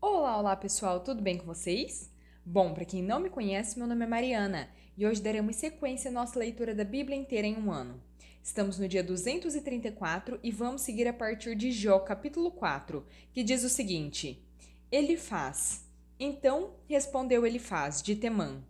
Olá pessoal, tudo bem com vocês? Bom, para quem não me conhece, meu nome é Mariana e hoje daremos sequência à nossa leitura da Bíblia inteira em um ano. Estamos no dia 234 e vamos seguir a partir de Jó, capítulo 4, que diz o seguinte: Elifaz. Então respondeu Elifaz, de Temã: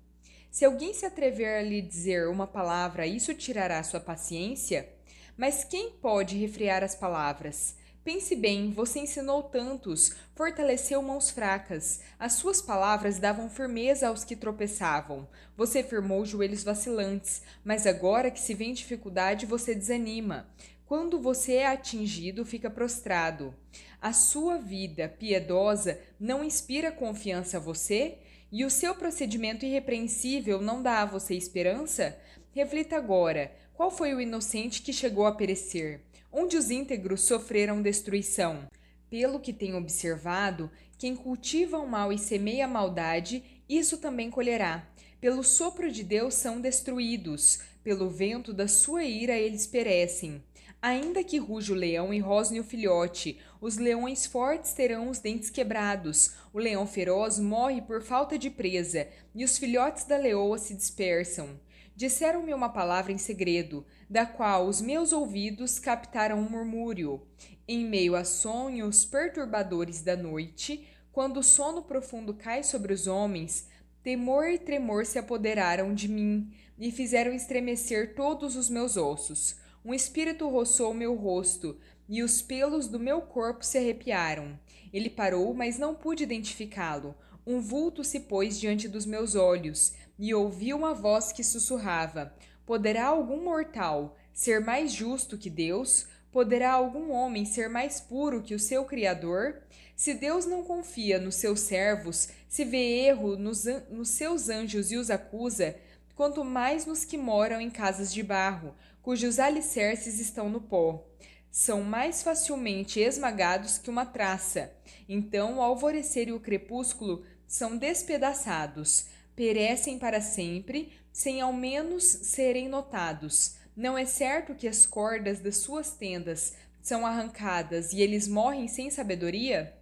Se alguém se atrever a lhe dizer uma palavra, isso tirará sua paciência? Mas quem pode refrear as palavras? Pense bem, você ensinou tantos, fortaleceu mãos fracas. As suas palavras davam firmeza aos que tropeçavam. Você firmou joelhos vacilantes, mas agora que se vê em dificuldade, você desanima. Quando você é atingido, fica prostrado. A sua vida piedosa não inspira confiança a você? E o seu procedimento irrepreensível não dá a você esperança? Reflita agora: qual foi o inocente que chegou a perecer? Onde os íntegros sofreram destruição? Pelo que tenho observado, quem cultiva o mal e semeia a maldade, isso também colherá. Pelo sopro de Deus são destruídos, pelo vento da sua ira eles perecem. Ainda que ruja o leão e rosne o filhote, os leões fortes terão os dentes quebrados, o leão feroz morre por falta de presa, e os filhotes da leoa se dispersam. Disseram-me uma palavra em segredo, da qual os meus ouvidos captaram um murmúrio. Em meio a sonhos perturbadores da noite, quando o sono profundo cai sobre os homens, temor e tremor se apoderaram de mim e fizeram estremecer todos os meus ossos. Um espírito roçou meu rosto e os pelos do meu corpo se arrepiaram. Ele parou, mas não pude identificá-lo. Um vulto se pôs diante dos meus olhos e ouvi uma voz que sussurrava: Poderá algum mortal ser mais justo que Deus? Poderá algum homem ser mais puro que o seu Criador? Se Deus não confia nos seus servos, se vê erro nos seus anjos e os acusa, quanto mais nos que moram em casas de barro, cujos alicerces estão no pó. São mais facilmente esmagados que uma traça. Então, o alvorecer e o crepúsculo são despedaçados, perecem para sempre, sem ao menos serem notados. Não é certo que as cordas das suas tendas são arrancadas e eles morrem sem sabedoria?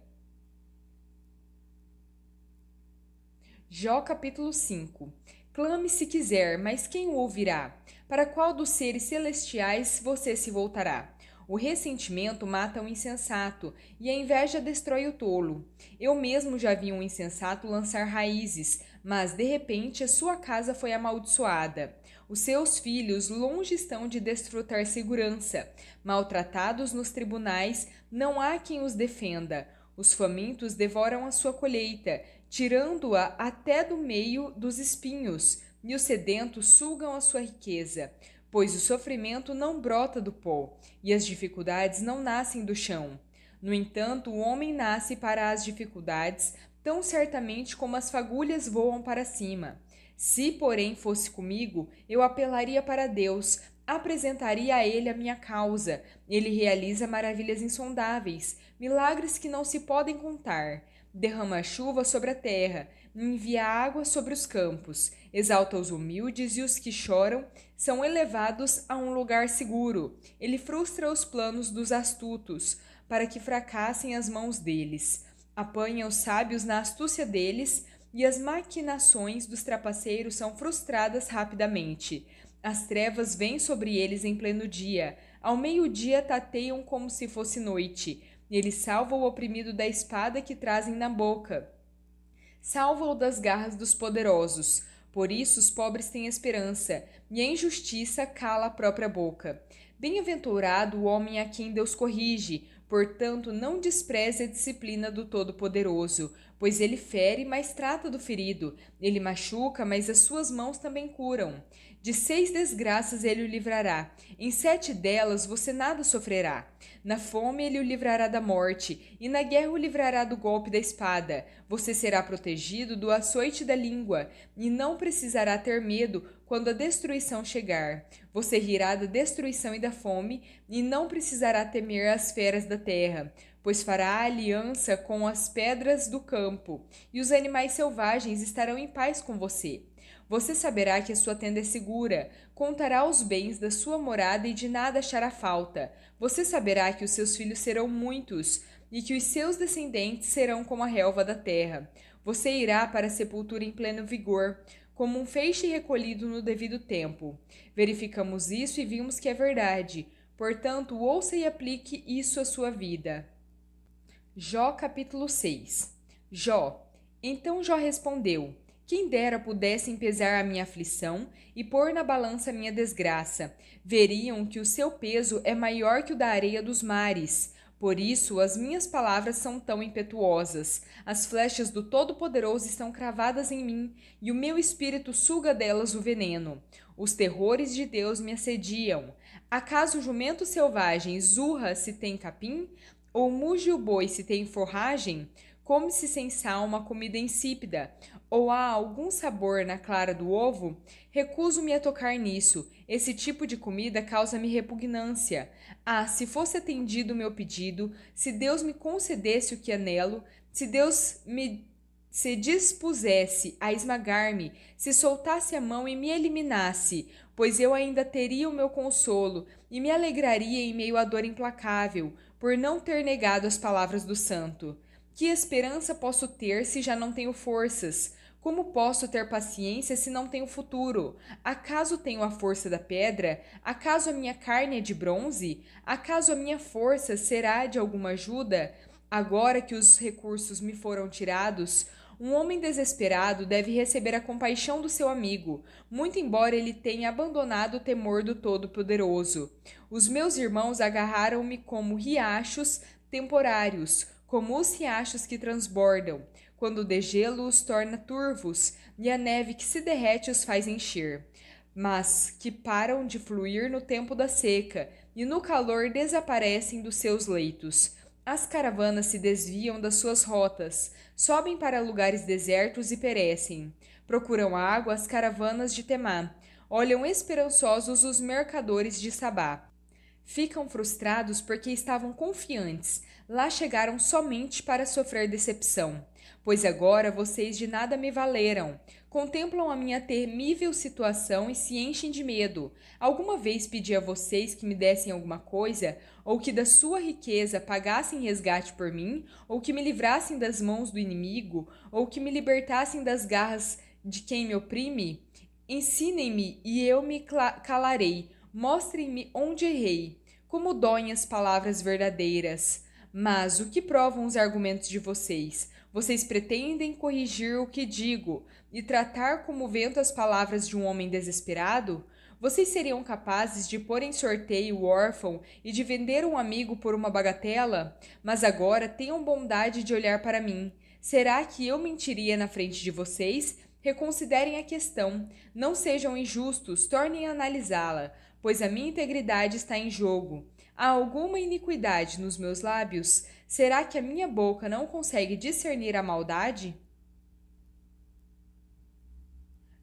Jó capítulo 5. Clame se quiser, mas quem o ouvirá? Para qual dos seres celestiais você se voltará? O ressentimento mata o insensato, e a inveja destrói o tolo. Eu mesmo já vi um insensato lançar raízes, mas de repente a sua casa foi amaldiçoada. Os seus filhos longe estão de desfrutar segurança. Maltratados nos tribunais, não há quem os defenda. Os famintos devoram a sua colheita, tirando-a até do meio dos espinhos, e os sedentos sugam a sua riqueza. Pois o sofrimento não brota do pó, e as dificuldades não nascem do chão. No entanto, o homem nasce para as dificuldades, tão certamente como as fagulhas voam para cima. Se, porém, fosse comigo, eu apelaria para Deus, apresentaria a ele a minha causa. Ele realiza maravilhas insondáveis, milagres que não se podem contar. Derrama chuva sobre a terra, envia água sobre os campos, exalta os humildes e os que choram são elevados a um lugar seguro. Ele frustra os planos dos astutos, para que fracassem as mãos deles. Apanha os sábios na astúcia deles, e as maquinações dos trapaceiros são frustradas rapidamente. As trevas vêm sobre eles em pleno dia. Ao meio-dia tateiam como se fosse noite. Ele salva o oprimido da espada que trazem na boca. Salva-o das garras dos poderosos. Por isso os pobres têm esperança, e a injustiça cala a própria boca. Bem-aventurado o homem a quem Deus corrige, portanto não despreze a disciplina do Todo-Poderoso, pois ele fere, mas trata do ferido, ele machuca, mas as suas mãos também curam. De 6 desgraças ele o livrará, em 7 delas você nada sofrerá. Na fome ele o livrará da morte, e na guerra o livrará do golpe da espada. Você será protegido do açoite da língua, e não precisará ter medo quando a destruição chegar. Você rirá da destruição e da fome, e não precisará temer as feras da terra, pois fará aliança com as pedras do campo, e os animais selvagens estarão em paz com você. Você saberá que a sua tenda é segura, contará os bens da sua morada e de nada achará falta. Você saberá que os seus filhos serão muitos, e que os seus descendentes serão como a relva da terra. Você irá para a sepultura em pleno vigor, como um feixe recolhido no devido tempo. Verificamos isso e vimos que é verdade. Portanto, ouça e aplique isso à sua vida. Jó capítulo 6. Jó. Então Jó respondeu: Quem dera pudessem pesar a minha aflição e pôr na balança a minha desgraça. Veriam que o seu peso é maior que o da areia dos mares. Por isso as minhas palavras são tão impetuosas. As flechas do Todo-Poderoso estão cravadas em mim, e o meu espírito suga delas o veneno. Os terrores de Deus me assediam. Acaso o jumento selvagem zurra se tem capim? Ou muge o boi se tem forragem? Come-se sem sal uma comida insípida? Ou há algum sabor na clara do ovo? Recuso-me a tocar nisso. Esse tipo de comida causa-me repugnância. Ah, se fosse atendido o meu pedido, se Deus me concedesse o que anelo, se Deus me se dispusesse a esmagar-me, se soltasse a mão e me eliminasse, pois eu ainda teria o meu consolo e me alegraria em meio à dor implacável, por não ter negado as palavras do santo. Que esperança posso ter se já não tenho forças? Como posso ter paciência se não tenho futuro? Acaso tenho a força da pedra? Acaso a minha carne é de bronze? Acaso a minha força será de alguma ajuda? Agora que os recursos me foram tirados, um homem desesperado deve receber a compaixão do seu amigo, muito embora ele tenha abandonado o temor do Todo-Poderoso. Os meus irmãos agarraram-me como riachos temporários, como os riachos que transbordam, quando o degelo os torna turvos e a neve que se derrete os faz encher, mas que param de fluir no tempo da seca e no calor desaparecem dos seus leitos. As caravanas se desviam das suas rotas, sobem para lugares desertos e perecem. Procuram água as caravanas de Temá, olham esperançosos os mercadores de Sabá. Ficam frustrados porque estavam confiantes, lá chegaram somente para sofrer decepção. Pois agora vocês de nada me valeram. Contemplam a minha temível situação e se enchem de medo. Alguma vez pedi a vocês que me dessem alguma coisa, ou que da sua riqueza pagassem resgate por mim, ou que me livrassem das mãos do inimigo, ou que me libertassem das garras de quem me oprime? Ensinem-me e eu me calarei. Mostrem-me onde errei. Como doem as palavras verdadeiras. Mas o que provam os argumentos de vocês? Vocês pretendem corrigir o que digo e tratar como vento as palavras de um homem desesperado? Vocês seriam capazes de pôr em sorteio o órfão e de vender um amigo por uma bagatela? Mas agora tenham bondade de olhar para mim. Será que eu mentiria na frente de vocês? Reconsiderem a questão. Não sejam injustos, tornem a analisá-la, pois a minha integridade está em jogo. Há alguma iniquidade nos meus lábios? Será que a minha boca não consegue discernir a maldade?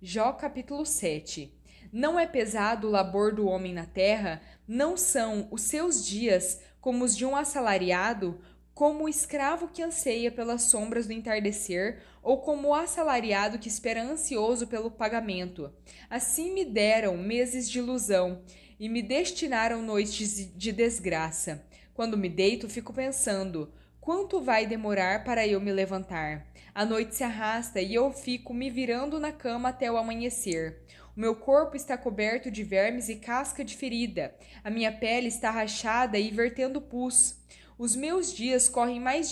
Jó capítulo 7. Não é pesado o labor do homem na terra? Não são os seus dias como os de um assalariado? Como o escravo que anseia pelas sombras do entardecer, ou como o assalariado que espera ansioso pelo pagamento? Assim me deram meses de ilusão e me destinaram noites de desgraça. Quando me deito, fico pensando: quanto vai demorar para eu me levantar? A noite se arrasta e eu fico me virando na cama até o amanhecer. O meu corpo está coberto de vermes e casca de ferida. A minha pele está rachada e vertendo pus. Os meus dias correm mais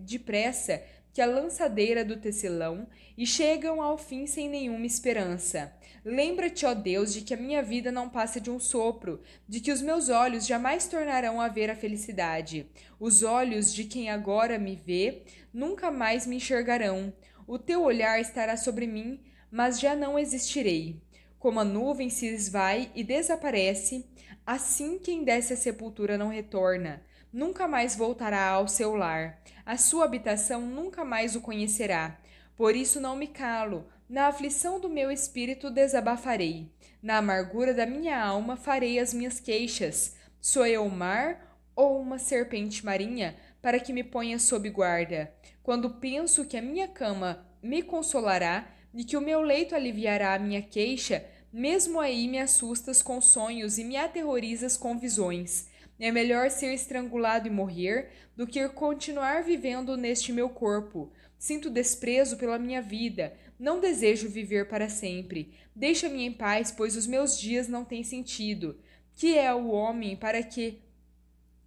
depressa que a lançadeira do tecelão e chegam ao fim sem nenhuma esperança. Lembra-te, ó Deus, de que a minha vida não passa de um sopro, de que os meus olhos jamais tornarão a ver a felicidade. Os olhos de quem agora me vê nunca mais me enxergarão. O teu olhar estará sobre mim, mas já não existirei. Como a nuvem se esvai e desaparece, assim quem desce à sepultura não retorna. Nunca mais voltará ao seu lar. A sua habitação nunca mais o conhecerá. Por isso não me calo. Na aflição do meu espírito desabafarei. Na amargura da minha alma farei as minhas queixas. Sou eu o mar ou uma serpente marinha para que me ponha sob guarda? Quando penso que a minha cama me consolará e que o meu leito aliviará a minha queixa, mesmo aí me assustas com sonhos e me aterrorizas com visões. É melhor ser estrangulado e morrer do que continuar vivendo neste meu corpo. Sinto desprezo pela minha vida. Não desejo viver para sempre. Deixa-me em paz, pois os meus dias não têm sentido. Que é o homem para que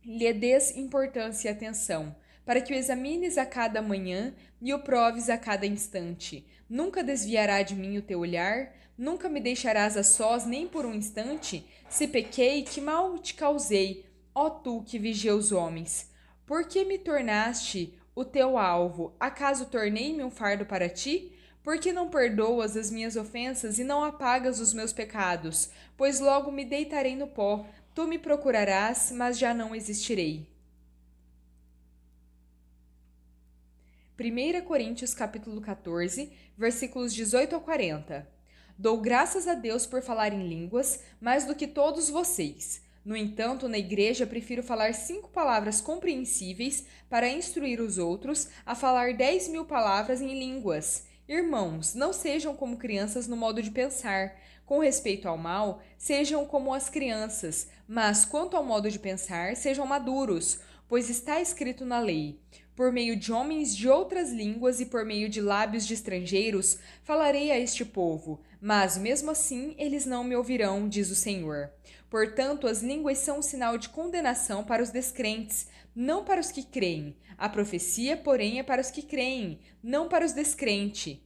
lhe des importância e atenção, para que o examines a cada manhã e o proves a cada instante. Nunca desviará de mim o teu olhar, nunca me deixarás a sós nem por um instante. Se pequei, que mal te causei, ó tu que vigia os homens? Por que me tornaste o teu alvo? Acaso tornei-me um fardo para ti? Por que não perdoas as minhas ofensas e não apagas os meus pecados? Pois logo me deitarei no pó. Tu me procurarás, mas já não existirei. 1 Coríntios capítulo 14, versículos 18 a 40. Dou graças a Deus por falar em línguas, mais do que todos vocês. No entanto, na igreja prefiro falar 5 palavras compreensíveis para instruir os outros a falar 10.000 palavras em línguas. Irmãos, não sejam como crianças no modo de pensar. Com respeito ao mal, sejam como as crianças, mas quanto ao modo de pensar, sejam maduros, pois está escrito na lei: por meio de homens de outras línguas e por meio de lábios de estrangeiros, falarei a este povo, mas mesmo assim eles não me ouvirão, diz o Senhor. Portanto, as línguas são um sinal de condenação para os descrentes, não para os que creem. A profecia, porém, é para os que creem, não para os descrentes.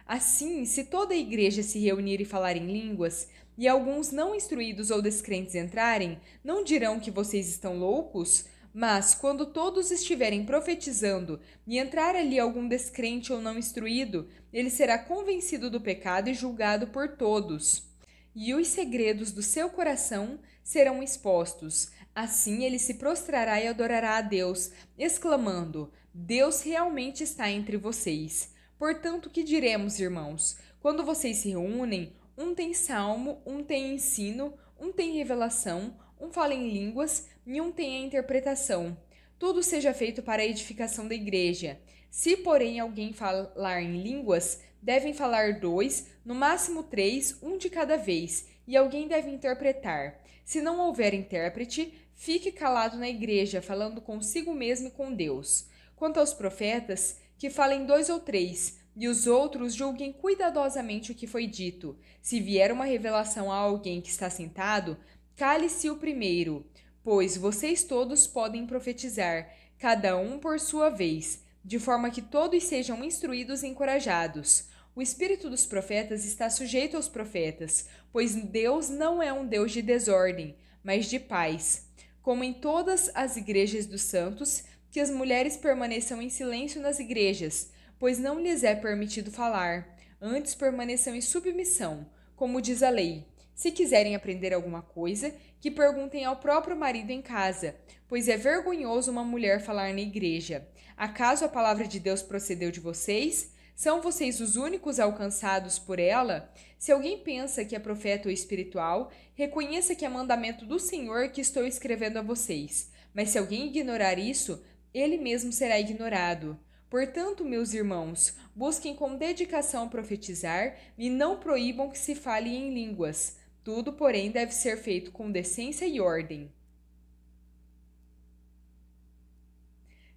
Assim, se toda a igreja se reunir e falar em línguas, e alguns não instruídos ou descrentes entrarem, não dirão que vocês estão loucos? Mas, quando todos estiverem profetizando e entrar ali algum descrente ou não instruído, ele será convencido do pecado e julgado por todos. E os segredos do seu coração serão expostos. Assim ele se prostrará e adorará a Deus, exclamando: Deus realmente está entre vocês. Portanto, que diremos, irmãos? Quando vocês se reúnem, um tem salmo, um tem ensino, um tem revelação, um fala em línguas e um tem a interpretação. Tudo seja feito para a edificação da igreja. Se, porém, alguém falar em línguas, devem falar 2, no máximo 3, um de cada vez, e alguém deve interpretar. Se não houver intérprete, fique calado na igreja, falando consigo mesmo e com Deus. Quanto aos profetas, que falem 2 ou 3, e os outros julguem cuidadosamente o que foi dito. Se vier uma revelação a alguém que está sentado, cale-se o primeiro, pois vocês todos podem profetizar, cada um por sua vez, de forma que todos sejam instruídos e encorajados. O espírito dos profetas está sujeito aos profetas, pois Deus não é um Deus de desordem, mas de paz. Como em todas as igrejas dos santos, que as mulheres permaneçam em silêncio nas igrejas, pois não lhes é permitido falar. Antes permaneçam em submissão, como diz a lei. Se quiserem aprender alguma coisa, que perguntem ao próprio marido em casa, pois é vergonhoso uma mulher falar na igreja. Acaso a palavra de Deus procedeu de vocês? São vocês os únicos alcançados por ela? Se alguém pensa que é profeta ou espiritual, reconheça que é mandamento do Senhor que estou escrevendo a vocês. Mas se alguém ignorar isso, ele mesmo será ignorado. Portanto, meus irmãos, busquem com dedicação profetizar e não proíbam que se fale em línguas. Tudo, porém, deve ser feito com decência e ordem.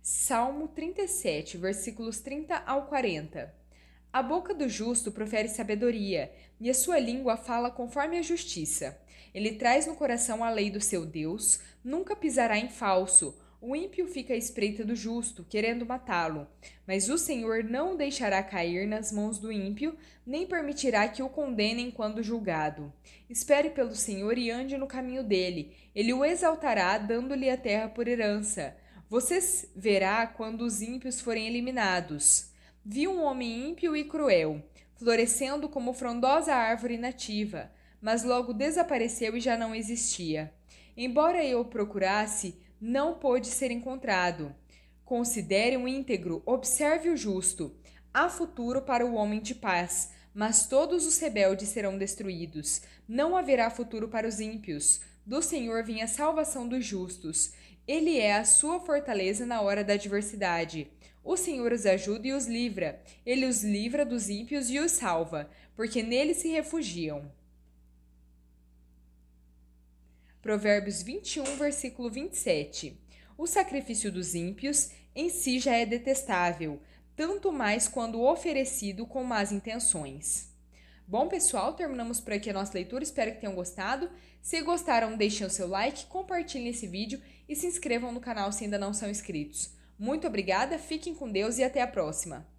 Salmo 37, versículos 30 ao 40. A boca do justo profere sabedoria, e a sua língua fala conforme a justiça. Ele traz no coração a lei do seu Deus, nunca pisará em falso. O ímpio fica à espreita do justo, querendo matá-lo. Mas o Senhor não o deixará cair nas mãos do ímpio, nem permitirá que o condenem quando julgado. Espere pelo Senhor e ande no caminho dele. Ele o exaltará, dando-lhe a terra por herança. Você verá quando os ímpios forem eliminados. Vi um homem ímpio e cruel, florescendo como frondosa árvore nativa, mas logo desapareceu e já não existia. Embora eu o procurasse, não pôde ser encontrado. Considere o íntegro, observe o justo. Há futuro para o homem de paz, mas todos os rebeldes serão destruídos. Não haverá futuro para os ímpios. Do Senhor vem a salvação dos justos. Ele é a sua fortaleza na hora da adversidade. O Senhor os ajuda e os livra. Ele os livra dos ímpios e os salva, porque nele se refugiam. Provérbios 21, versículo 27. O sacrifício dos ímpios em si já é detestável, tanto mais quando oferecido com más intenções. Bom, pessoal, terminamos por aqui a nossa leitura, espero que tenham gostado. Se gostaram, deixem o seu like, compartilhem esse vídeo e se inscrevam no canal se ainda não são inscritos. Muito obrigada, fiquem com Deus e até a próxima!